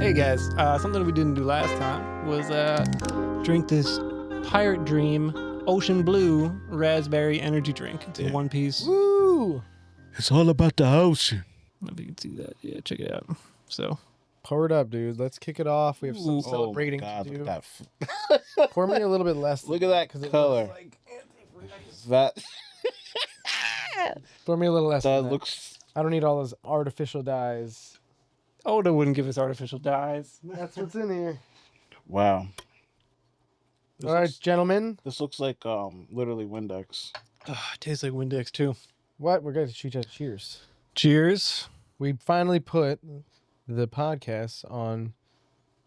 Hey guys, something we didn't do last time was drink this Pirate Dream Ocean Blue Raspberry Energy Drink. It's in one piece. Woo! It's all about the ocean. I don't know if you can see that. Yeah, check it out. So, Pour it up, dude. Let's kick it off. We have some celebrating God, to do. look at that. Pour me a little bit less. Look at that color. Like That pour me a little less. that than that. looks. I don't need all those artificial dyes. Oda wouldn't give us artificial dyes. That's what's in here. Wow. All right, gentlemen. This looks like literally Windex. Tastes like Windex too. What? We're going to cheers. Cheers. We finally put the podcast on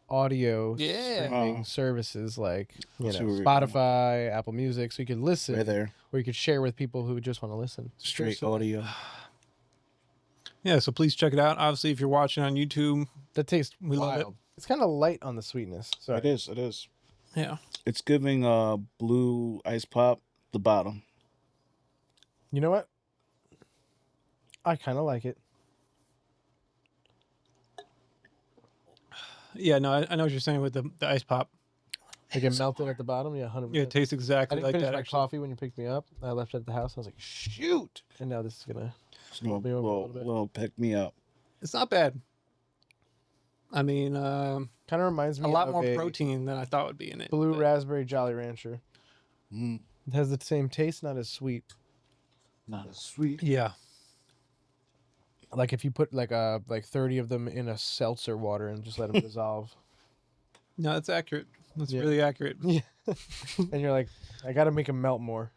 audio streaming services like Spotify, Apple Music, so you could listen, Right there. or you could share with people who just want to listen. Straight audio. Yeah, so please check it out. Obviously, if you're watching on YouTube, That tastes we love it. wild. It's kind of light on the sweetness. So It is. It is. Yeah. It's giving blue ice pop the bottom. you know what? I kind of like it. Yeah, no, I know what you're saying with the ice pop. Like it melted at the bottom. Yeah, 100%. Yeah, it tastes I exactly didn't like finish that. my Actually, coffee when you picked me up. I left it at the house. I was like, shoot! And now this is gonna. It's a little, me over a little bit. little pick me up. it's not bad. I mean, Kind of reminds me a lot of more a protein than I thought would be in it. blue but- raspberry Jolly Rancher. Mm. It has the same taste, not as sweet. Not as sweet. Yeah. Like if you put like 30 of them in a seltzer water and just let them dissolve. No, that's accurate. That's Yeah. really accurate. Yeah. And you're like, I gotta make them melt more.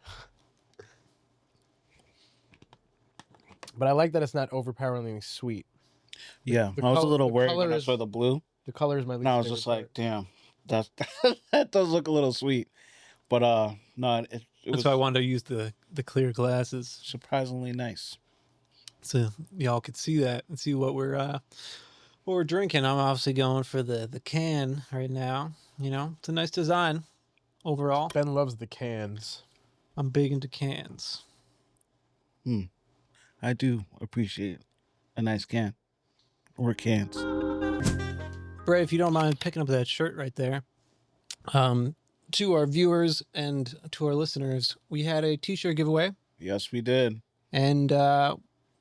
But I like that it's not overpoweringly sweet. Yeah, The I was a color- little the worried color when I is- saw the blue. The color is my least And I was favorite just part. like, damn, that does look a little sweet. But no, it That's was why I wanted to use the clear glasses surprisingly nice. so y'all could see that and see what we're drinking. I'm obviously going for the can right now. You know, it's a nice design overall. Ben loves the cans. I'm big into cans. I do appreciate a nice can or cans. Bray, if you don't mind picking up that shirt right there. To our viewers and to our listeners, we had a t-shirt giveaway, Yes, we did. and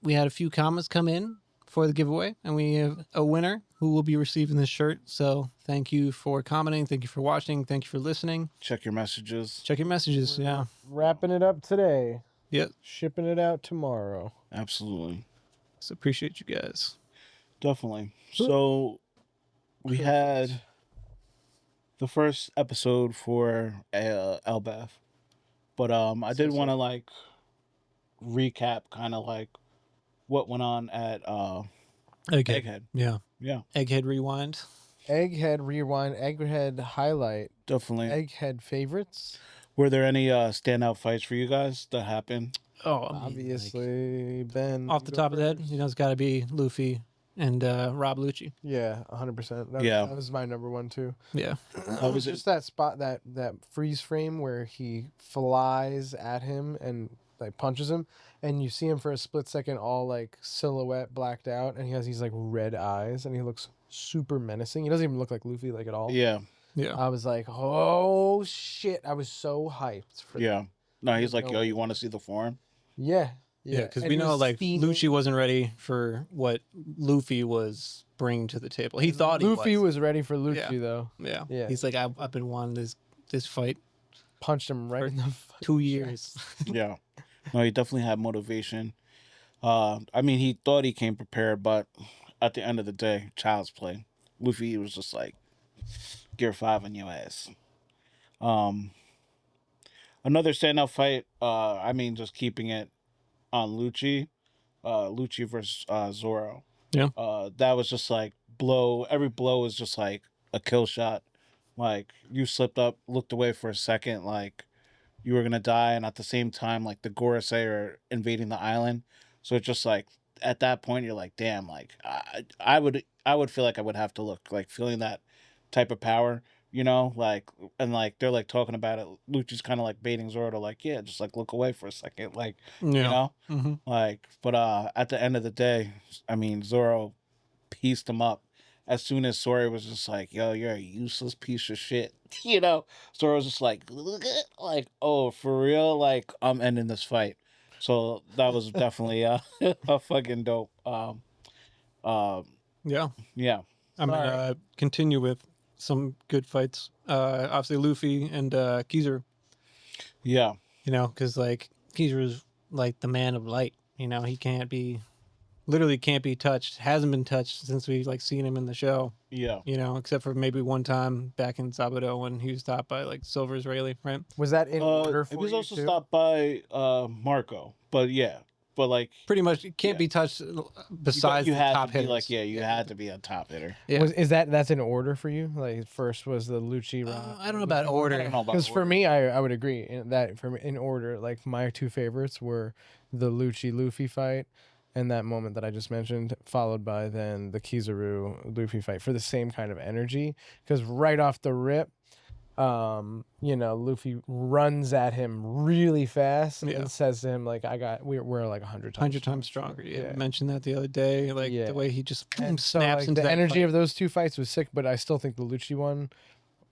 we had a few comments come in for the giveaway, and we have a winner who will be receiving this shirt. So thank you for commenting, thank you for watching, thank you for listening. Check your messages. Check your messages. Yeah. Wrapping it up today. Yep. Shipping it out tomorrow. Absolutely. So appreciate you guys. Definitely. So we had the first episode for Elbaph. But I did want to like recap kind of like what went on at Egghead. Yeah. Yeah, Egghead Rewind. Egghead rewind, Egghead highlight, definitely. Egghead favorites. Were there any standout fights for you guys that happened? Oh, I mean, Obviously, Ben. off the top of the head, you know, it's got to be Luffy and Rob Lucci. Yeah, 100%. Yeah. That was my number one too. Yeah. How was Just that spot, that freeze frame where he flies at him and like punches him, and you see him for a split second, all like silhouette blacked out, and he has these like red eyes, and he looks super menacing. He doesn't even look like Luffy like at all. Yeah, Yeah. I was like, oh shit! I was so hyped for yeah. that. No, he's like, No yo, way. you want to see the form? Yeah, Yeah, because And we he know was like fiending. Lucci wasn't ready for what Luffy was bringing to the table. He thought Luffy he was. was ready for Lucci though. Yeah. Yeah. He's like, I've been wanting this fight Punched him right in the 2 years. Yeah. No, he definitely had motivation. I mean, he thought he came prepared, but at the end of the day, child's play. Luffy was just like, Gear 5 on your ass. Another standout fight, I mean, just keeping it on Lucci. Lucci versus Zoro. Yeah. That was just like every blow was just like a kill shot. Like, you slipped up, looked away for a second, like you were gonna die, and at the same time, like the Gorosei are invading the island. So it's just like at that point you're like, damn, like I would feel like I would have to look, like feeling that type of power, you know, like, and like they're like talking about it. Lucci's kind of like baiting Zoro to like, yeah, just like look away for a second, like, Yeah. you know, Mhm. like, but at the end of the day, I mean, Zoro pieced him up, as soon as Sora was just like, "Yo, you're a useless piece of shit," you know, Sora was just like, "Oh, for real? Like, I'm ending this fight." So that was definitely a fucking dope. Um, Yeah. yeah, I mean, Sorry. continue with some good fights. Obviously, Luffy and Kizaru, yeah, you know, because like Kizaru's like the man of light. You know, he literally can't be touched. Hasn't been touched since we like seen him in the show. yeah. You know, except for maybe one time back in Sabuto when he was stopped by like Silver Israeli, right? Was that in order It for was you also too? stopped by Marco, but yeah, but like Pretty much, it can't Yeah. be touched besides you the had top to be hitters. like, yeah, you had to be a top hitter. Yeah. That's in order for you? Like first was the Lucci. I don't know about I order. don't know about Because for order. me, I would agree that for me in order. Like my two favorites were the Lucci Luffy fight, and that moment that I just mentioned, followed by then the Kizaru Luffy fight for the same kind of energy. Because right off the rip, Luffy runs at him really fast Yeah. and says to him like, we're like 100 times stronger. Yeah, we mentioned that the other day. Like Yeah. the way he just And so snaps like into the that energy fight. of those two fights was sick, but I still think the Lucci one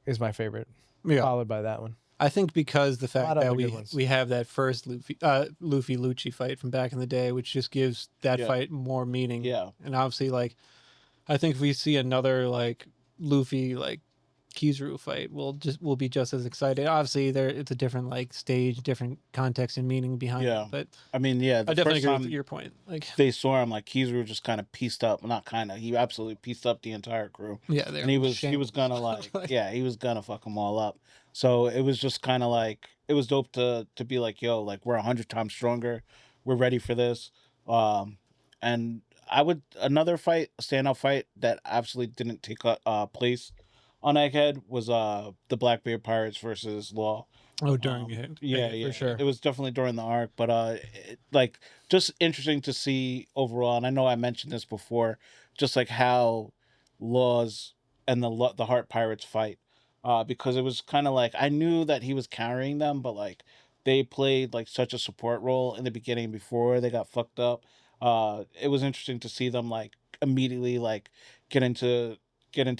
is my favorite, Yeah, followed by that one. I think because the fact lot of that other good ones. we have that first Luffy Lucci fight from back in the day, which just gives that Yeah. fight more meaning. Yeah, And obviously, like I think if we see another like Luffy like Kizaru fight, we'll be just as excited. Obviously, it's a different like stage, different context and meaning behind Yeah. it. But I mean, yeah, the I definitely first agree time with your point. Like, they saw him, like Kizaru just kind of pieced up. Well, not kind of. He absolutely pieced up the entire crew. yeah, And he was gonna he was gonna fuck them all up. So it was just kind of like it was dope to be like, yo, like we're 100 times stronger. We're ready for this. And I would another fight, a standout fight that absolutely didn't take place on Egghead was the Blackbeard Pirates versus Law. during it. Yeah, for sure. It was definitely during the arc, but like just interesting to see overall. And I know I mentioned this before, just like how Laws and the Heart Pirates fight, because it was kind of like I knew that he was carrying them, but like they played like such a support role in the beginning before they got fucked up. It was interesting to see them like immediately like get into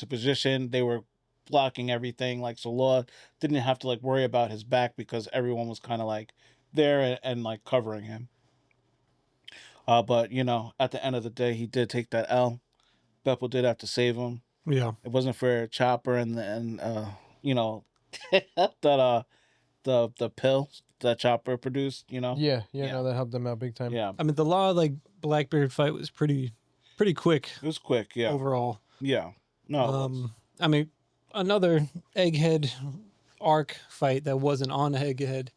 position. They were blocking everything, like so Law didn't have to like worry about his back because everyone was kind of like there and like covering him. But at the end of the day, he did take that L. Beppo did have to save him. Yeah. It wasn't for Chopper and that the pill that Chopper produced. Yeah, no, that helped them out big time. Yeah, I mean, the Law like Blackbeard fight was pretty quick it was quick. Yeah, overall. yeah. No, it was. I mean, another Egghead Arc fight that wasn't on Egghead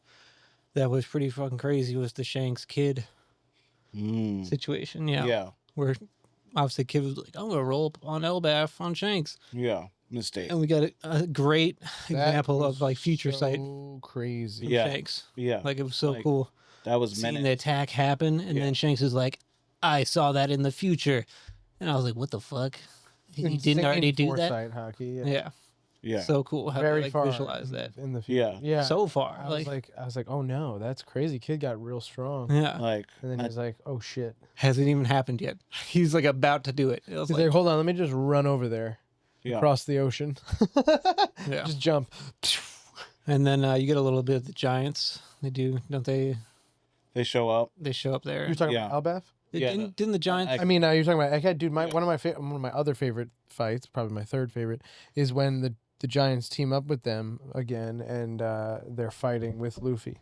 that was pretty fucking crazy was the Shanks Kid situation. Yeah. Yeah, Where obviously Kid was like, I'm gonna roll up on Elbaph on Shanks. yeah. Mistake. And we got a great example of like future sight So crazy. from Yeah. Shanks. Yeah, Like it was so Like, cool that was seeing the minutes. attack happen, and then Shanks is like, I saw that in the future. And I was like, what the fuck? He didn't Insane already do that? foresight hockey. Yeah. Yeah. Yeah, So cool how Very they like far visualize that. in the future. Yeah. Yeah. So far. I was like, oh no, that's crazy. Kid got real strong. yeah. like And then he's like, oh shit. Hasn't even happened yet. He's like about to do it. It was He's like, like, hold on, let me just run over there yeah. across the ocean. yeah. Just jump. And then you get a little bit of the Giants. They do, don't they? They show up. They show up there. You're talking Yeah. about Elbaph? Yeah, Didn't the Giants? I- I mean, you're talking about Egghead, dude. Yeah. One of my other favorite fights, probably my third favorite, is when the Giants team up with them again, and they're fighting with Luffy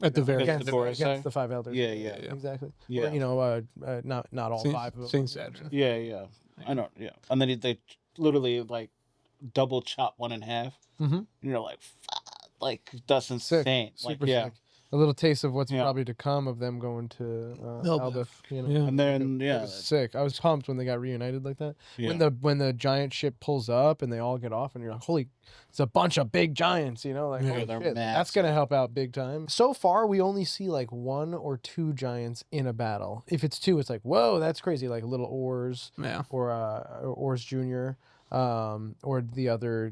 at the very Against end the of it. Gorosei? against the five elders. Yeah, yeah. Exactly. Yeah. Or, not all Saint- five of them. Saint Saturn. Yeah, yeah. I know. Yeah, and then they literally like double chop one in half. Mhm. And you're like, fuck, like that's Sick. insane. Super like, yeah. sick. A little taste of what's Yeah. probably to come of them going to Elbaph. Elbaph. You know? Yeah. And then It yeah, was sick. I was pumped when they got reunited like that. yeah. When the giant ship pulls up and they all get off, and you're like, holy, it's a bunch of big giants, you know, like Yeah, holy they're shit, that's massive. gonna help out big time. So far, we only see like one or two giants in a battle. If it's two, it's like, whoa, that's crazy, like little Oars Yeah. or Oars Junior. or the other,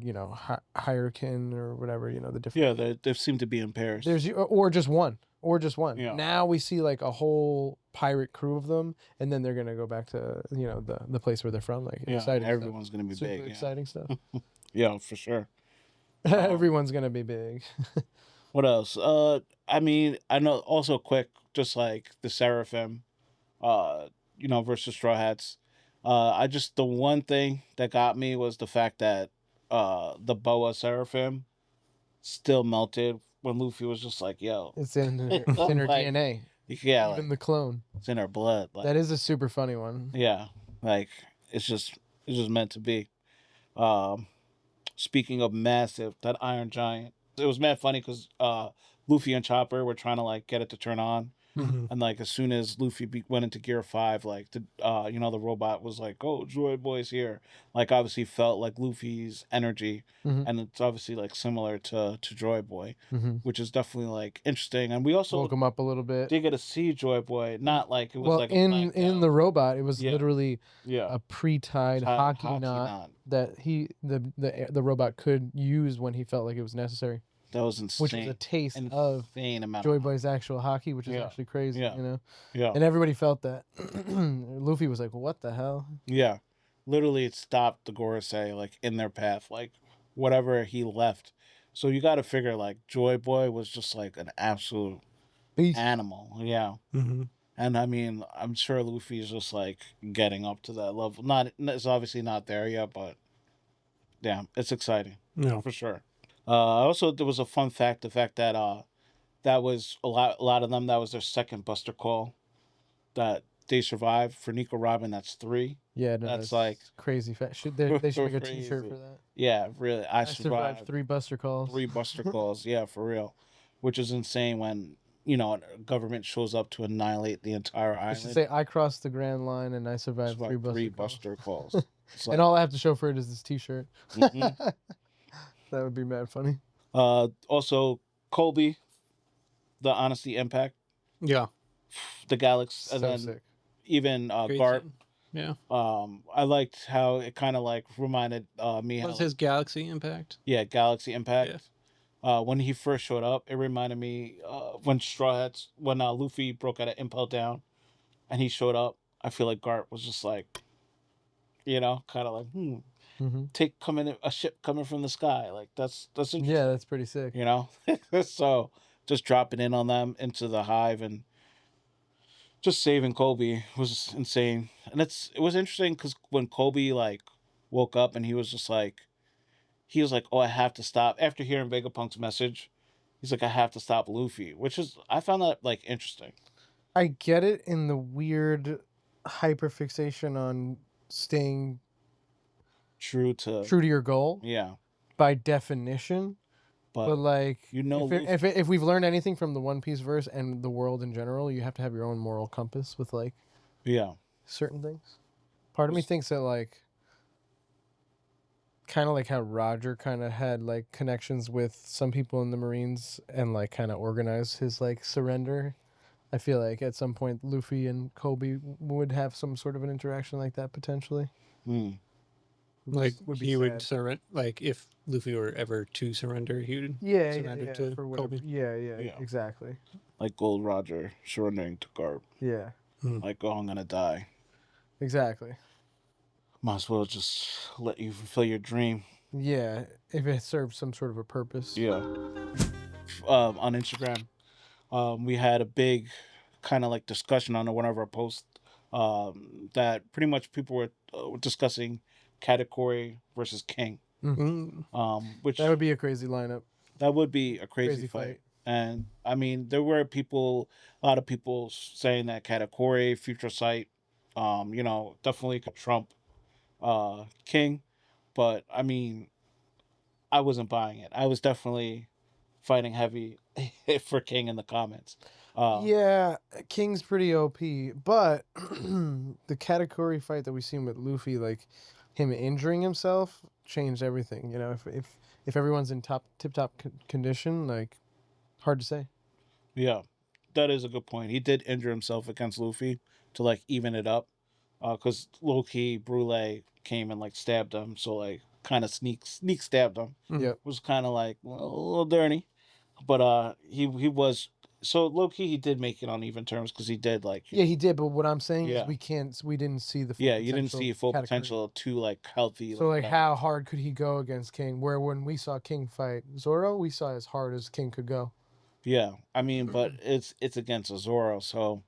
hierarchin or whatever, the different. Yeah, they seem to be in pairs. There's or just one. Yeah. Now we see like a whole pirate crew of them, and then they're gonna go back to the place where they're from. Like Yeah, exciting. everyone's gonna be Super big. exciting stuff. Yeah, for sure. Everyone's gonna be big. What else? I mean, I know also quick, just like the Seraphim, versus Straw Hats. The one thing that got me was the fact that the Boa Seraphim still melted when Luffy was just like, "Yo, It's in her Like, DNA. yeah, Even like, the clone. it's in her blood." Like, That is a super funny one. yeah, like it's just meant to be. Um, Speaking of massive, that Iron Giant, it was mad funny because Luffy and Chopper were trying to like get it to turn on, Mhm. and like as soon as Luffy went into Gear 5, like the robot was like, "Oh, Droid Boy's here." Like obviously felt like Luffy's energy, Mhm. and it's obviously like similar to Droid Boy, Mm-hmm. which is definitely like interesting. And we also Woke him up a little bit. did get to see Droid Boy, not like it was Well, like in the robot, it was Yeah. literally yeah a pre-tied hockey knot that the robot could use when he felt like it was necessary, that was insane, which was a taste of insane amount. Joy Boy's actual hockey, which is Yeah. actually crazy, Yeah. Yeah. And everybody felt that. Luffy was like, "What the hell?" Yeah, literally, it stopped the Gorosei like in their path, like whatever he left. So you got to figure like Joy Boy was just like an absolute Beast. animal. Yeah, Mhm. and I mean, I'm sure Luffy's just like getting up to that level. It's obviously not there yet, but yeah, it's exciting No. for sure. Also, there was a fun fact: the fact that that was a lot of them. That was their second Buster Call that they survived. For Nico Robin, that's 3. Yeah, no, That's like crazy. They should make a T-shirt for that. Yeah, really. I survived 3 Buster Calls. 3 Buster Calls. Yeah, for real. Which is insane when a government shows up to annihilate the entire I should island. say I crossed the Grand Line and I survived 3 3 Buster Calls. Buster Calls. It's like, And all I have to show for it is this T-shirt. Mhm. That would be mad funny. Also, Colby, the Honesty Impact, Yeah. the Galaxy, and So then sick. even Great Garp. scene. Yeah. I liked how it kind of like reminded me What how was his Galaxy Impact? yeah, Galaxy Impact. Yeah. When he first showed up, it reminded me when Luffy broke out of Impel Down, and he showed up. I feel like Garp was just like, kind of like, Mm-hmm. a ship coming from the sky. Like that's interesting, Yeah, that's pretty sick. So just dropping in on them into the hive and just saving Colby was insane. And it was interesting because when Colby like woke up and he was like, "Oh, I have to stop." After hearing Vegapunk's message, he's like, "I have to stop Luffy," I found that like interesting. I get it in the weird hyperfixation on staying True to your goal yeah, by definition. But like, if we've learned anything from the One Piece verse and the world in general, you have to have your own moral compass with like yeah, certain things. Part of me thinks that like, kind of like how Roger kind of had like connections with some people in the Marines and like kind of organized his like surrender. I feel like at some point Luffy and Kobe would have some sort of an interaction like that potentially. Like Would be he would sad. surrender. Like if Luffy were ever to surrender, he would surrender to for whatever. Kobe. Yeah, Yeah. exactly. like Gold Roger surrendering to Garp. Yeah, Like, "Oh, I'm gonna die. exactly. Might as well just let you fulfill your dream." Yeah, if it serves some sort of a purpose. Yeah. On Instagram, we had a big kind of like discussion on one of our posts that pretty much people were discussing Katakuri versus King. Which That would be a crazy lineup. that would be a crazy Crazy fight. fight. And I mean, there were a lot of people saying that Katakuri, Future Sight, definitely could trump King. But I mean, I wasn't buying it. I was definitely fighting heavy for King in the comments. Yeah, King's pretty OP, but the Katakuri fight that we seen with Luffy, like him injuring himself, changed everything. If everyone's in tip top condition, like hard to say. Yeah, that is a good point. He did injure himself against Luffy to like even it up, because low key Brule came and like stabbed him, so like kind of sneak stabbed him. Yep. Was kind of like, well, a little dirty, but he was, so low key he did make it on even terms because he did like, Yeah, he did. But what I'm saying Yeah. is we didn't see the full yeah, you didn't potential see full Katakuri. potential of two like healthy. So like whatever. how hard could he go against King? Where when we saw King fight Zoro, we saw as hard as King could go. Yeah, I mean, but it's against a Zoro, so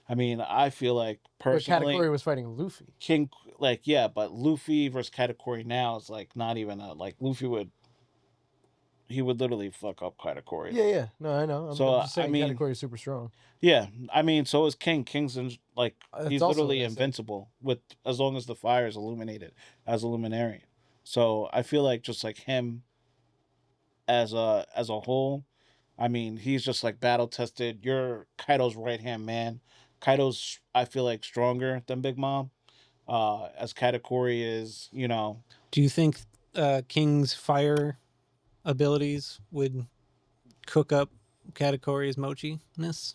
I mean, I feel like But personally, Katakuri was fighting Luffy. King, like, yeah, but Luffy versus Katakuri now is like not even a, like Luffy would, he would literally fuck up Katakuri. Yeah. No, I know. I'm just saying Katakuri is super strong. Yeah, I mean, so is King. King's like That's he's also literally what I said. invincible with as long as the fire is illuminated as a luminary. So I feel like just like him as a whole, I mean, he's just like battle tested. You're Kaido's right hand man. Kaido's, I feel like, stronger than Big Mom. As Katakuri is, you know. Do you think King's fire abilities would cook up Katakuri's mochi-ness?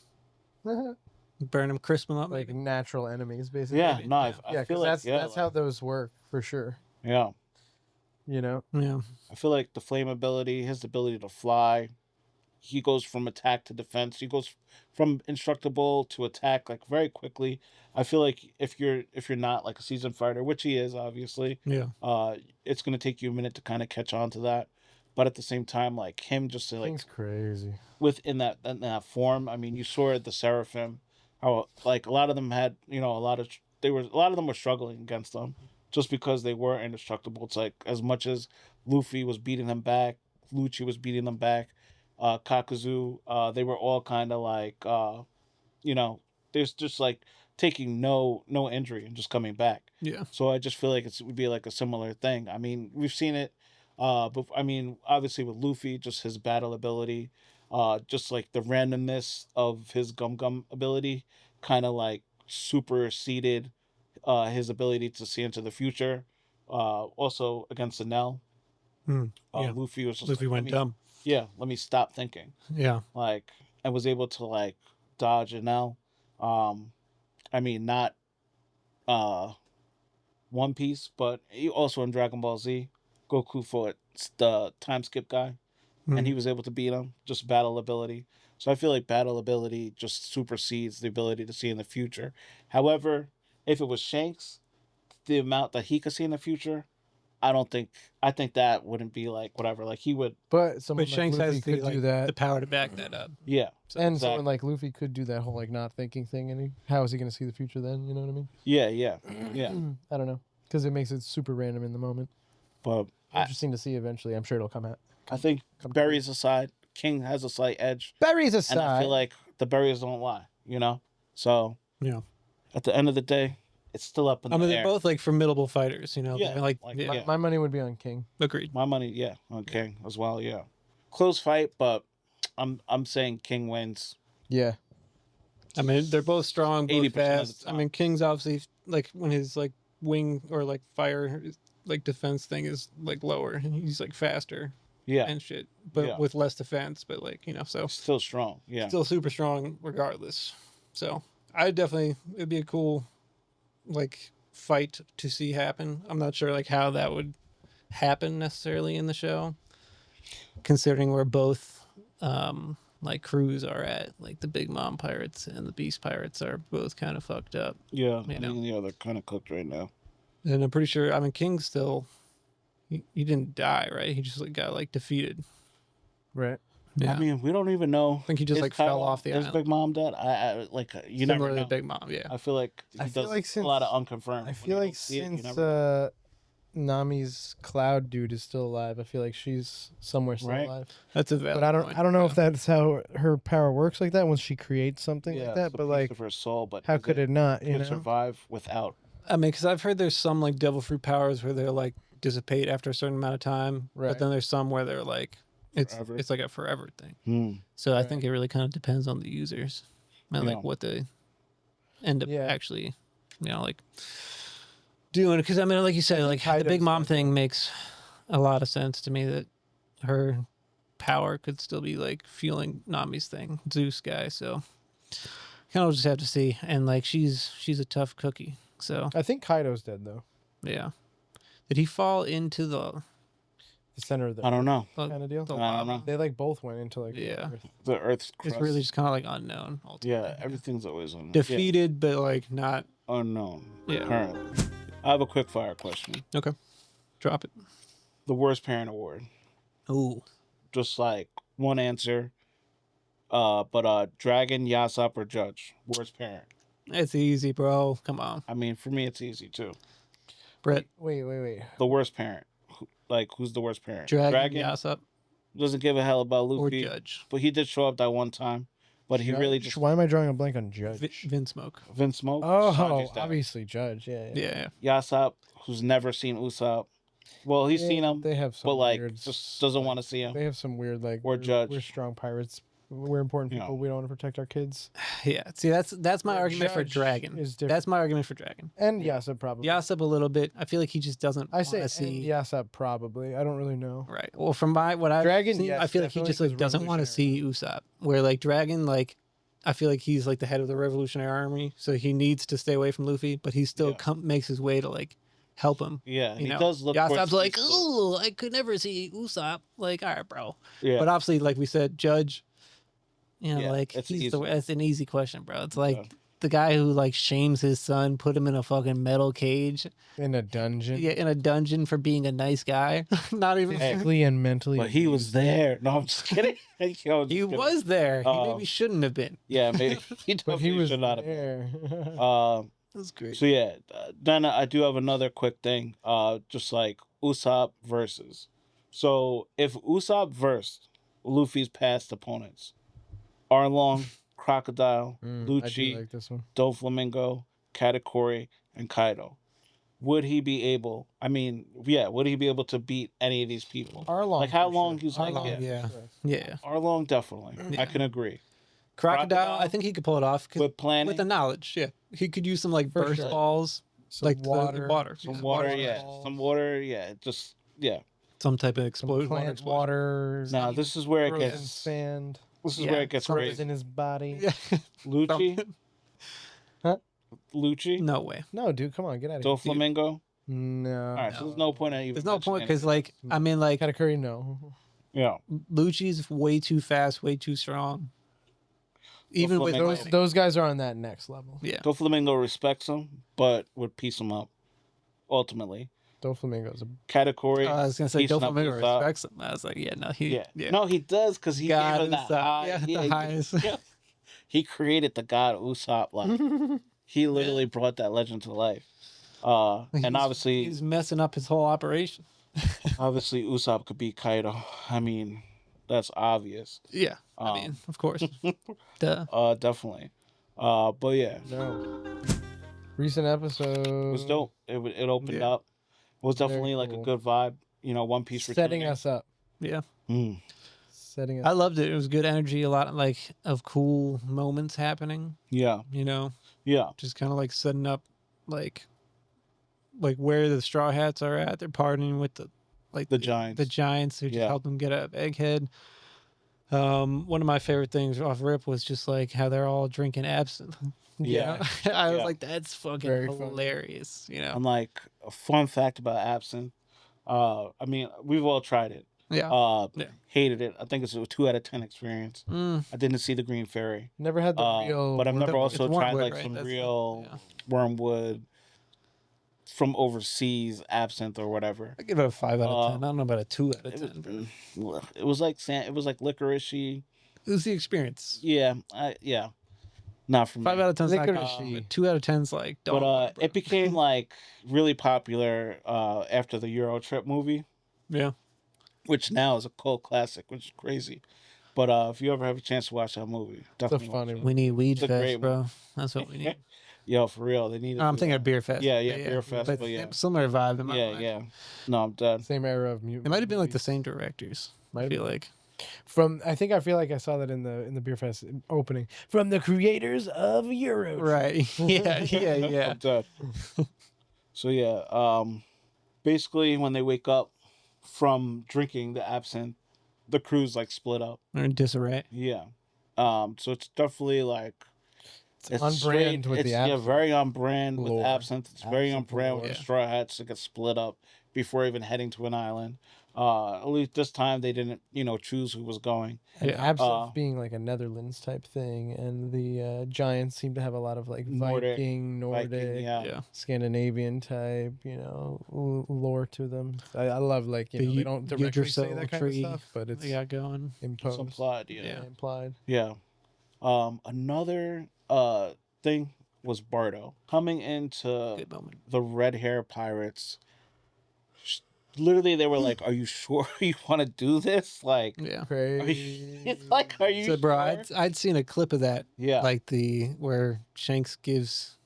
Burn him, crisp him up? Like maybe? natural enemies, basically. Yeah, maybe. no, Yeah. I Yeah, feel because like that's how those work for sure. yeah. You know. Yeah. I feel like the flame ability, his ability to fly, he goes from attack to defense. He goes from instructable to attack like very quickly. I feel like if you're not like a seasoned fighter, which he is obviously, Yeah. it's gonna take you a minute to kind of catch on to that. But at the same time, like him just to, like King's crazy. within that form. I mean, you saw the Seraphim, how like a lot of them had, you know, a lot of them were struggling against them just because they were indestructible. It's like as much as Luffy was beating them back, Lucci was beating them back, Kakuzu, they were all kind of like, you know, there's just like taking no injury and just coming back. Yeah. So I just feel like it would be like a similar thing. I mean, we've seen it. But I mean, obviously with Luffy, just his battle ability, just like the randomness of his Gum ability, kind of like superseded his ability to see into the future. Also against the Nell, Yeah. Luffy was just Luffy like, went dumb. Yeah, let me stop thinking. Yeah. Like, I was able to like dodge a Nell. I mean, not One Piece, but he also in Dragon Ball Z, Goku fought the time skip guy, and he was able to beat him. Just battle ability. So I feel like battle ability just supersedes the ability to see in the future. However, if it was Shanks, the amount that he could see in the future, I think that wouldn't be like whatever. Like he would, But someone But like Shanks Luffy has could do that. the power to back that up. yeah, And exactly. someone like Luffy could do that whole like not thinking thing. And how is he going to see the future then? You know what I mean? yeah. I don't know. Because it makes it super random in the moment. But Interesting to see eventually. I'm sure it'll come out. I think berries aside, King has a slight edge, Berries aside. and I feel like the berries don't lie. You know, so Yeah. at the end of the day, it's still up in I the mean, air. they're both like formidable fighters, you know? Yeah, They're, like yeah. My money would be on King. Agreed. My money, yeah, on King as well. Yeah, close fight, but I'm saying King wins. Yeah. I mean, they're both strong, both 80% of the fast. I time. mean, King's obviously like when his like wing or like fire like defense thing is like lower, and he's like faster Yeah, and shit, but Yeah. with less defense. But like so still strong. Yeah, still super strong regardless. So I definitely it'd be a cool like fight to see happen. I'm not sure like how that would happen necessarily in the show, considering where both like crews are at. Like the Big Mom pirates and the Beast pirates are both kind of fucked up. yeah. You I know. mean, yeah, they're kind of cooked right now. And I'm pretty sure, I mean, King still, he didn't die, right? He just like got like defeated. Right. Yeah. I mean, we don't even know. I think he just Is like fell Kyle- off the is island. Big Mom dead? I like you Similar never know. to Big Mom, yeah. I feel like he I feel does like a lot of since- unconfirmed. I When feel you like don't see it, you since never- Nami's cloud dude is still alive, I feel like she's somewhere still Right. alive. That's a valid But point, I don't know yeah. if that's how her power works like that once she creates something yeah, like that. it's a But piece like, of her soul, but how is could it not? You could know. survive without? I mean, because I've heard there's some like devil fruit powers where they're like dissipate after a certain amount of time, Right. but then there's some where they're like it's Forever. it's like a forever thing. Hmm. So I Right. think it really kind of depends on the users and Yeah. like what they end up Yeah. actually, like doing. Because I mean, like you said, like the Kaido's Big Mom like thing makes a lot of sense to me that her power could still be like fueling Nami's thing, Zeus guy. So kind of just have to see. And like she's a tough cookie. So I think Kaido's dead though. yeah, did he fall into the The center of the I don't know. kind of deal. the I don't lava? know. They like both went into like Yeah. Earth. The Earth's crust. It's really just kind of like unknown. Ultimately. yeah, everything's always unknown. Defeated, but like not. Yeah, unknown. Yeah. Currently. I have a quick fire question. Okay, drop it. The worst parent award. Ooh, Just like one answer. But Dragon, Yasop, or Judge. Worst parent. it's easy, bro. Come on, I mean, for me, it's easy too. Brett. Wait. The worst parent. Who's the worst parent? Dragon, Yasop, doesn't give a hell about or Luffy, Judge. but he did show up that one time. But he really just Why am I drawing a blank on Judge? Vinsmoke. Vince Smoke. Oh, Sanji's dad. obviously Judge. Yeah. Yeah. Yasop, who's never seen Usopp. Well, he's seen him, They have some but like weird, just doesn't want to see him. They have some weird like. Or Judge. We're strong pirates. We're important Yeah. people. We don't want to protect our kids. Yeah. See, that's my Or argument for Judge Dragon. is different. That's my argument for Dragon. And Yasop probably. Yasop a little bit. I feel like he just doesn't I want say to and see. Yasop probably. I don't really know. Right. Well, from what I've Dragon, seen, yes, I feel like he definitely, just like 'cause doesn't want to see Usopp. Where like Dragon, like I feel like he's like the head of the Revolutionary Army, so he needs to stay away from Luffy, but he still Yeah. makes his way to like help him. Yeah, You he know? does look. Yasop's towards like, peaceful. ooh, I could never see Usopp. Like, all right, bro. Yeah, But obviously, like we said, Judge. You know, Yeah, like it's he's easy. that's an easy question, bro. It's like Yeah. the guy who like shames his son, put him in a fucking metal cage, In a dungeon. yeah, in a dungeon for being a nice guy. Not even. Physically and mentally. but he was there. No, I'm just kidding. Yo, I'm just He kidding. was there. He Um, maybe shouldn't have been. Yeah, maybe he But definitely he was should not have been. there. That's great. So yeah, then I do have another quick thing. Just like Usopp versus. So if Usopp versed Luffy's past opponents, Arlong, Crocodile, I do Lucci, like this one. Doflamingo, Katakuri, and Kaido, would he be able? I mean, yeah, would he be able to beat any of these people? Arlong. Like how for long sure. he's like, Arlong, yeah. Yeah. Arlong definitely. Yeah. I can agree. Crocodile, I think he could pull it off 'cause With planning, with the knowledge. Yeah. He could use some like For burst sure. balls, Some like the water. some Yeah. water, water yeah, balls. some water, yeah, just yeah. Some type of Some explosion. plant water. Now this is where it frozen gets. sand. This is Yeah, where it gets Something's crazy. in his body. Yeah. Lucci, Huh? Lucci, No way. No, dude, come on, get out of here. Doflamingo. No. All right, so there's no point in even. There's no point mentioning because like I mean like Katakuri, no. it. Yeah, Lucci's way too fast, way too strong. Even with Doflamingo. Those guys are on that next level. yeah. Doflamingo respects him, but would piece him up. Ultimately, Doflamingo's a Katakuri. I was gonna say piecing up Doflamingo Usopp. respects him. I was like, yeah, no, he Yeah. No, he does because he God gave him the Usopp. high. Yeah, the he- highest. yeah. He created the god Usopp. Like he literally brought that legend to life. And obviously, he's messing up his whole operation. obviously Usopp could beat Kaido. I mean, that's obvious. Yeah, I Um, mean, of course. Duh. Definitely. But yeah, no. Recent episode. it was dope. It opened Yeah. up. It was Very definitely like a cool. good vibe. You know, One Piece Setting returning. us up. Yeah, Mm. Setting us I loved it. It was good energy. A lot like of cool moments happening. Yeah, You know, yeah, just kind of like setting up, like where the Straw Hats are at. They're partying with the Giants. The Giants who just Yeah. helped them get out of Egghead. One of my favorite things off rip was just like how they're all drinking absinthe. You Yeah. know? I was Yeah. like, that's fucking Very funny. hilarious. You know, And like a fun fact about absinthe. I mean, we've all tried it. yeah. Yeah. Hated it. I think it's a 2 out of 10 experience. Mm, I didn't see the Green Fairy. Never had the real. But I've never also it's tried wormwood, like right? some That's the- real yeah. wormwood from overseas absinthe or whatever. I give it a 5 out of 10. Uh, I don't know about a 2 out of It 10. was, it was like it was like licoricey. It was the experience. Yeah, not for me. 5 out of 10 is not good. Licorice-y. But 2 out of 10 is like, But dog, bro. it became like really popular after the Euro Trip movie, yeah. which now is a cult classic, which is crazy. But if you ever have a chance to watch that movie, definitely watch funny it. We need Weed It's a great Fest, bro. That's what we need. Yo, for real, they need. to I'm do thinking that. of Beer Fest. Yeah, Beer Fest, but yeah. Similar vibe in my Yeah, mind. yeah. No, I'm dead. Same era of mutant. It might have been like the movies. same directors. Might I have feel been. like. I feel like I saw that in the Beer Fest opening from the creators of Euro. Right. Yeah, yeah. I'm dead. So yeah, basically when they wake up from drinking the absinthe, the crew's like split up. Or in disarray. Yeah. So it's definitely like It's on brand with the yeah, absinthe. very on brand with lore. absinthe. It's very on Absinthe brand with lore. the Straw Hats to get split up before even heading to an island. At least this time they didn't, choose who was going. And Yeah. absinthe being like a Netherlands type thing, and the Giants seem to have a lot of like Nordic, Nordic, yeah. Yeah. Scandinavian type, lore to them. I love like The they don't directly say Yggdrasil that kind tree of stuff, but it's they got going. It's imposed, implied, yeah. Yeah. implied. Yeah. Another thing was Bardo coming into Good moment. the red hair pirates. Literally, they were like, "Are you sure you want to do this?" Like, Yeah. Crazy. it's like, "Are you So, bro, sure?" I'd seen a clip of that. Yeah. Like where Shanks gives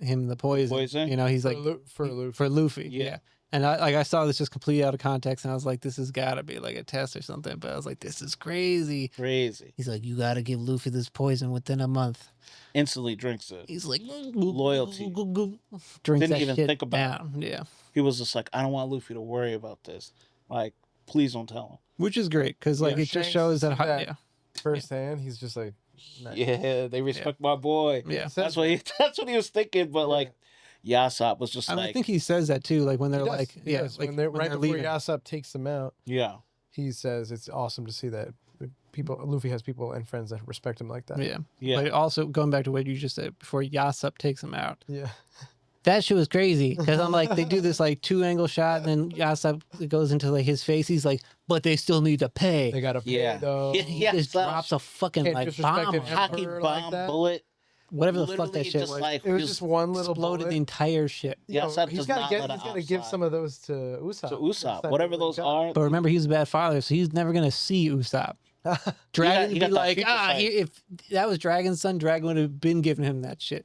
him the poison. Poison? He's For like Luffy. for Luffy. Yeah. Yeah. And I saw this just completely out of context, and I was like, this has got to be like a test or something. But I was like, this is crazy. Crazy. He's like, you got to give Luffy this poison within a month. Instantly drinks it. He's like, Loyalty. Drinks Didn't that even shit think about down. Yeah. He was just like, "I don't want Luffy to worry about this. Like, please don't tell him." Which is great because like Yeah, it just Shanks shows that, did that. yeah, Firsthand, he's just like, nice. Yeah, they respect my boy. yeah. That's what he was thinking. But like, Yasop was just I mean, like, I think he says that too. Like when they're He does, like, he yeah, does. like when they're right before leaving. Yasop takes them out, yeah, he says it's awesome to see that Luffy has people and friends that respect him like that. Yeah. yeah. But also going back to what you just said before, Yasop takes him out. Yeah. That shit was crazy because I'm like, they do this like 2-angle shot, and then Yasop goes into like his face. He's like, but they still need to pay. They gotta pay Yeah. though. Yeah. Just so- drops a fucking Can't like disrespect bomb, an on him. hockey Emperor bomb like that? bullet. Whatever the fuck Literally that shit just was. like It was just one little Exploded bullet. the entire ship. You know, Yasop he's does gotta not get. let He's it gotta give outside. some of those to Usopp. So Usopp, Instead whatever of those like are. But remember, he's a bad father, so he's never gonna see Usopp. Dragon he would got be that like, people fight. if that was Dragon's son, Dragon would have been giving him that shit,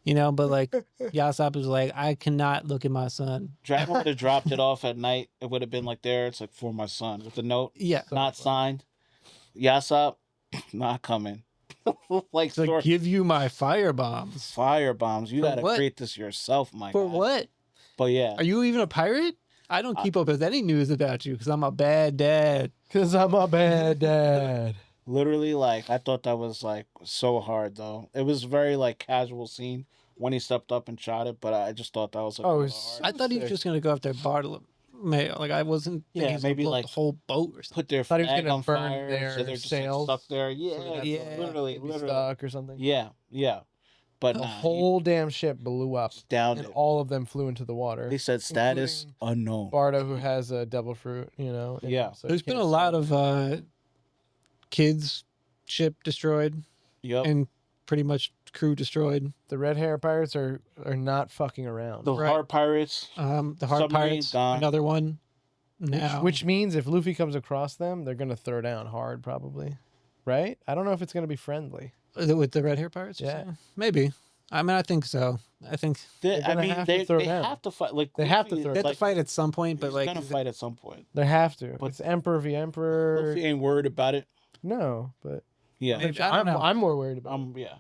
But like, Yasop was like, I cannot look at my son. Dragon would have dropped it off at night. It would have been like there. It's like for my son with the note, Yeah, not signed. Yasop, not coming. Like, it's like, give you my fire bombs. fire bombs. You For gotta what? create this yourself, my For guy. what? But yeah, Are you even a pirate? I don't keep up with any news about you because I'm a bad dad. Cause I'm a bad dad. literally, like, I thought that was like so hard though. It was very like casual scene when he stepped up and shot it, but I just thought that was like, Oh, kinda it's- hard. I thought he was Sick. just gonna go after Bartolomeo. Like I wasn't. Yeah, thinking he was gonna maybe, blow up like, the whole boat or something. Put their Thought he was flag gonna on burn fire, their so they're just like, sails, stuck there. So Yeah, that's yeah. literally, maybe literally. stuck or something. Yeah, yeah. But The nah, whole damn ship blew up, down and it. all of them flew into the water. They said status including unknown. Bardo, who has a devil fruit, and Yeah. so There's he been a can't lot swim. of kids ship destroyed Yep. and pretty much crew destroyed. The red hair pirates are not fucking around. The Right. hard pirates. The hard Submarine pirates, gone. another one. Now, Which means if Luffy comes across them, they're gonna throw down hard, probably. Right? I don't know if it's gonna be friendly. with the red hair pirates? you're Yeah. saying? Maybe. I mean, I think so. I think They, They're I gonna mean, have to they, throw they down. have to fight. Like They have to Luffy- throw they have like, to fight at some point, but he's like, gonna fight at some point. They have to. But- It's Emperor v Emperor. Luffy ain't worried about it. No, but Yeah. Maybe- I don't know. I'm more worried about. Yeah.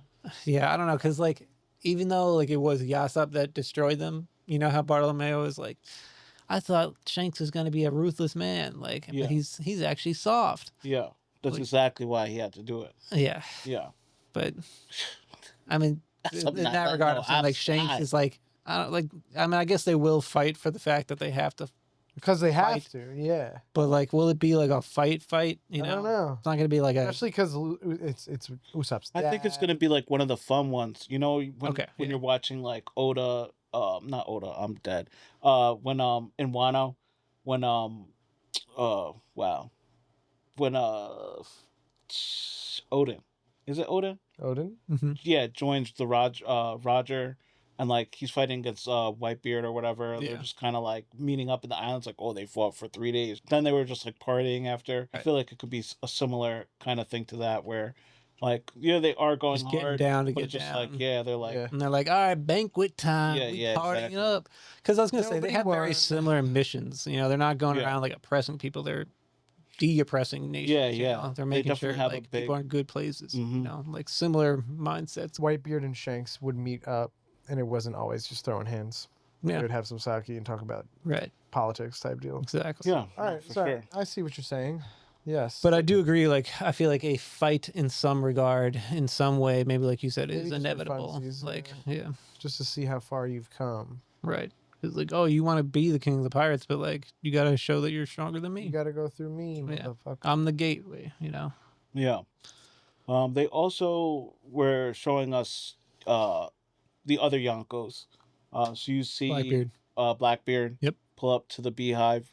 yeah, I don't know, because like, even though like it was Yasop that destroyed them, you know how Bartolomeo is like, I thought Shanks was gonna be a ruthless man, like, Yeah. but he's actually soft. Yeah. That's Like- exactly why he had to do it. Yeah, Yeah. but I mean, That's in not- that regard, no, I'm saying like Shanks outside. is like, I don't like. I mean, I guess they will fight for the fact that they have to, Because they have Fight. to. Yeah. but like, will it be like a fight? You know, I don't know. it's not gonna be like a. Especially because it's Usopp's I think it's dad. gonna be like one of the fun ones. You know, when Okay, when yeah. you're watching like Oda, not Oda, I'm dead. When in Wano, when wow, when Odin, is it Odin? Odin. Mhm. Yeah, joins the Roger, and like he's fighting against Whitebeard or whatever. Yeah. They're just kind of like meeting up in the islands. Like, oh, they fought for 3 days. Then they were just like partying after. I Right. feel like it could be a similar kind of thing to that, where like they are going Just getting hard, down to but get it's just down. like they're like Yeah. And they're like, all right, banquet time. Yeah, we yeah, partying exactly. up. Because I was gonna say they Nobody have very won. similar missions. They're not going Yeah. around like oppressing people. They're de-oppressing nations. Yeah, you yeah. know? They're They making sure definitely have a like big- people are in good places. Mhm. Like similar mindsets. Whitebeard and Shanks would meet up, and it wasn't always just throwing hands. They Yeah, would have some sake and talk about right. politics type deal. Exactly. yeah. All right, for so sure. I see what you're saying. Yes. But I do agree. Like, I feel like a fight in some regard, in some way, maybe like you said, Maybe is just for inevitable. funsies, Like, yeah. yeah, just to see how far you've come. right. It's like, oh, you want to be the king of the pirates, but like, you got to show that you're stronger than You me. got to go through me, Yeah. motherfucker. I'm the gateway. Yeah. They also were showing us the other Yonkos. So you see Blackbeard. Blackbeard Yep. pull up to the beehive.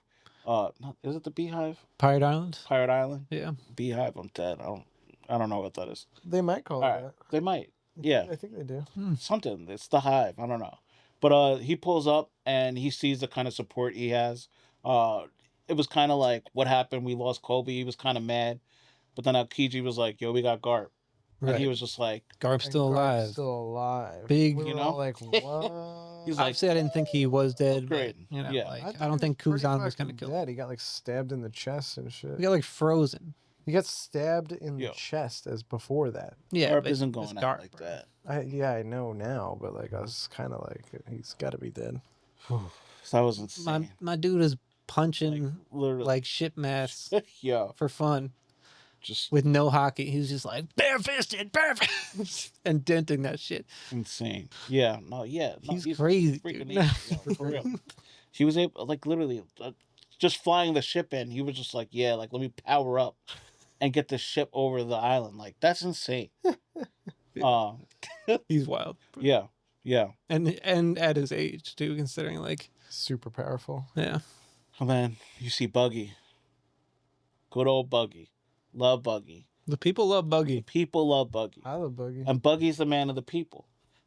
Is it the beehive? Pirate Island. Pirate Island? Yeah. Beehive, I'm dead. I don't know what that is. They might call All it right. that. They might. Yeah. I think they do. Something. It's the hive. I don't know. But he pulls up and he sees the kind of support he has. It was kind of like what happened. We lost Kobe. He was kind of mad. But then Aokiji was like, yo, we got Garp. And he Right. was just like, Garp's still And Garp's alive. Still alive. Big- We You were know? all like, what? He's like, Obviously, I didn't think he was dead. But, Great. Yeah. like, I don't think Kuzan was going to kill him. dead. He got like stabbed in the chest and shit. He got like frozen. He got stabbed in Yo. the chest as before that. Yeah. Garp but isn't it's going out Garp, like bro. that. I know now, but like I was kind of like, he's got to be dead. That was insane. My dude is punching Literally. like shit masks yeah. for fun Just with no hockey. He was just like bare-fisted, and denting that shit. insane. Yeah. No, He's crazy, freaking dude. evil, yo, for real. He was able, like, literally, just flying the ship in. He was just like, yeah, like, let me power up and get the ship over the island. Like, that's insane. He's wild. Yeah. Yeah. And at his age too, considering like Super powerful. yeah. And then you see Buggy. Good old Buggy. Love Buggy. The people love Buggy. People love Buggy. I love Buggy. And Buggy's the man of the people.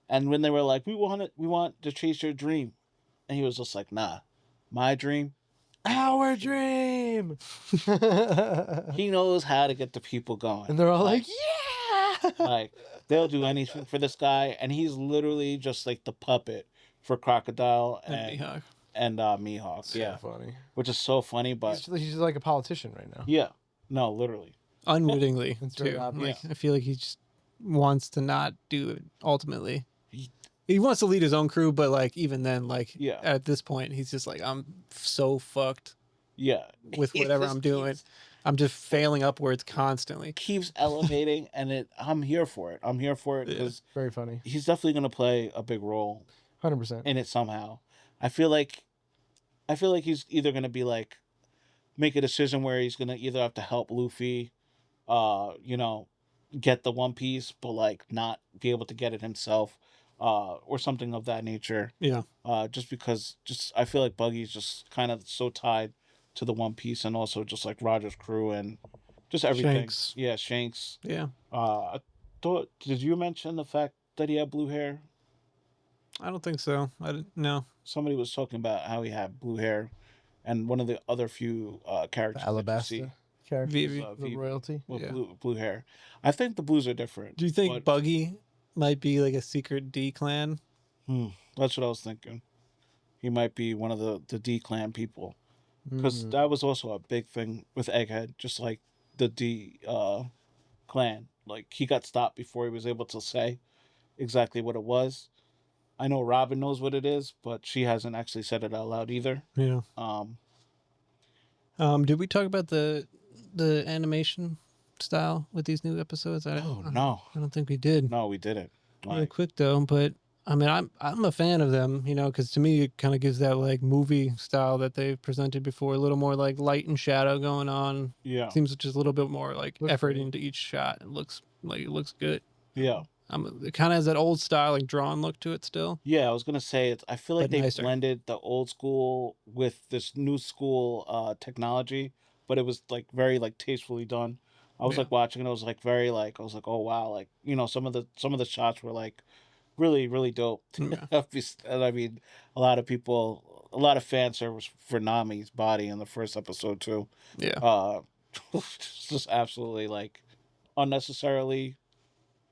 And when they were like, we want to chase your dream. And he was just like, nah, my dream. Our dream. He knows how to get the people going. And they're all like, yeah. Like, they'll do anything for this guy. And he's literally just like the puppet for Crocodile And Mihawk. and Mihawk. So Yeah. funny. Which is so funny, but He's like a politician right now. yeah. No, literally. Unwittingly It's very too. obvious. Like I feel like he just wants to not do it ultimately. He wants to lead his own crew, but like even then, like Yeah. at this point, he's just like, I'm so fucked Yeah. with He whatever just I'm doing. I'm just failing upwards constantly. Keeps elevating, and I'm here for it. I'm here for it Yeah. because Very funny. he's definitely gonna play a big role 100%. in it somehow. I feel like he's either gonna be like make a decision where he's gonna either have to help Luffy, get the One Piece, but like not be able to get it himself, or something of that nature. Yeah. Just because I feel like Buggy's just kind of so tied to the One Piece and also just like Roger's crew and just everything. Shanks. Yeah, Shanks. Yeah. I thought, did you mention the fact that he had blue hair? I don't think so. I didn't know. Somebody was talking about how he had blue hair, and one of the other few characters The that you see Alabasta character. Vivi. was, The Vivi royalty. with Yeah. blue hair. I think the blues are different. Do you think but- Buggy might be like a secret D clan? That's what I was thinking. He might be one of the D clan people, because Mhm. that was also a big thing with Egghead, just like the D clan. Like he got stopped before he was able to say exactly what it was. I know Robin knows what it is, but she hasn't actually said it out loud either. Yeah. Um, Did we talk about the animation style with these new episodes? oh no, I don't think we did. no, we didn't. Really Like, quick though, but I mean, I'm a fan of them, because to me it kind of gives that like movie style that they've presented before, a little more like light and shadow going on. yeah, Seems just a little bit more like Looks effort great. into each shot. It looks good. yeah. It kind of has that old style, like drawn look to it still. Yeah, I was gonna say I feel like But they nicer. blended the old school with this new school technology, but it was like very like tastefully done. I was Yeah. like watching it, I was like very like I was like, oh wow, like some of the shots were like really, really dope. Yeah. And I mean, a lot of fan service for Nami's body in the first episode too. Yeah. Just absolutely like unnecessarily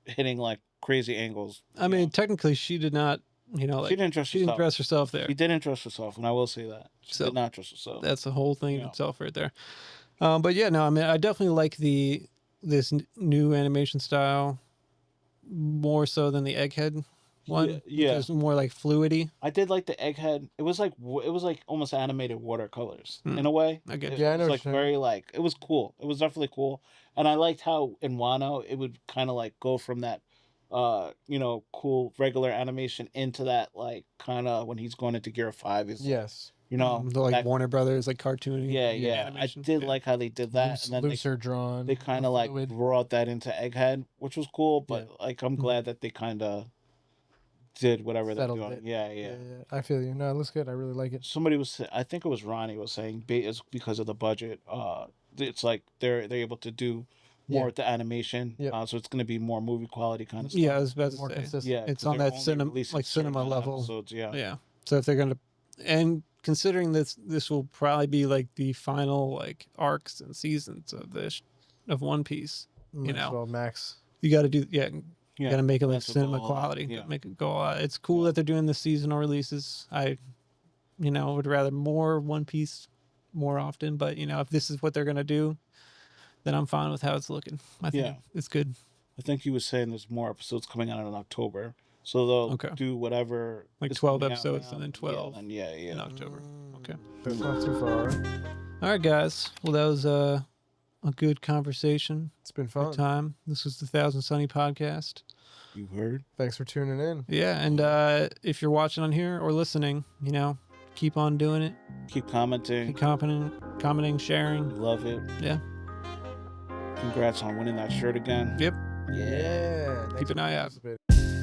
hitting like crazy angles. I mean, technically she did not, like she didn't dress she didn't herself. dress herself there. She didn't dress herself, and I will say that. She So, did not dress herself. That's the whole thing in Yeah. itself right there. But yeah, no, I mean, I definitely like this new animation style more so than the Egghead one, Yeah. which is more like fluidy. I did like the Egghead. It was like almost animated watercolors Hmm. in a way. I get It you. Yeah, I was know like what you're saying. very like it was cool. It was definitely cool, and I liked how in Wano it would kind of like go from that, cool regular animation into that like kind of when he's going into Gear 5 is Yes. The like that, Warner Brothers, like cartoony. yeah. animation. I did Yeah. like how they did that, and then Looser drawn. they kind more of like fluid. brought that into Egghead, which was cool. But Yeah. like I'm Mhm. glad that they kind of did whatever they're Settled doing. it. Yeah. I feel you. No, it looks good. I really like it. Somebody was, I think it was Ronnie was saying, it's because of the budget. It's like they're able to do more Yeah. with the animation. Yep. So it's going to be more movie quality kind of stuff. Yeah, I was about to More say. consistent. Yeah, It's 'cause on they're that only cinema, releasing like certain cinema amount of level. episodes, yeah. Yeah. So if they're gonna, and considering this will probably be like the final like arcs and seasons of of One Piece. Might as know. well max. You got to do You Yeah, got to make it like that's what cinema all that- quality. yeah. Make it go. It's cool Yeah. that they're doing the seasonal releases. I, would rather more One Piece more often. But if this is what they're gonna do, then I'm fine with how it's looking. I think Yeah. it's good. I think he was saying there's more episodes coming out in October. So they'll Okay. do whatever. Like is 12 coming out episodes now, and then 12 Yeah. in October. Okay. That's not too far. All right, guys. Well, that was a good conversation. It's been Good fun. time. This was the Thousand Sunny podcast. You heard? Thanks for tuning in. Yeah, and if you're watching on here or listening, keep on doing it. Keep commenting. Keep commenting, We sharing. love it. Yeah. Congrats on winning that shirt again. Yep. Yeah. Thanks Keep an for eye out. participating.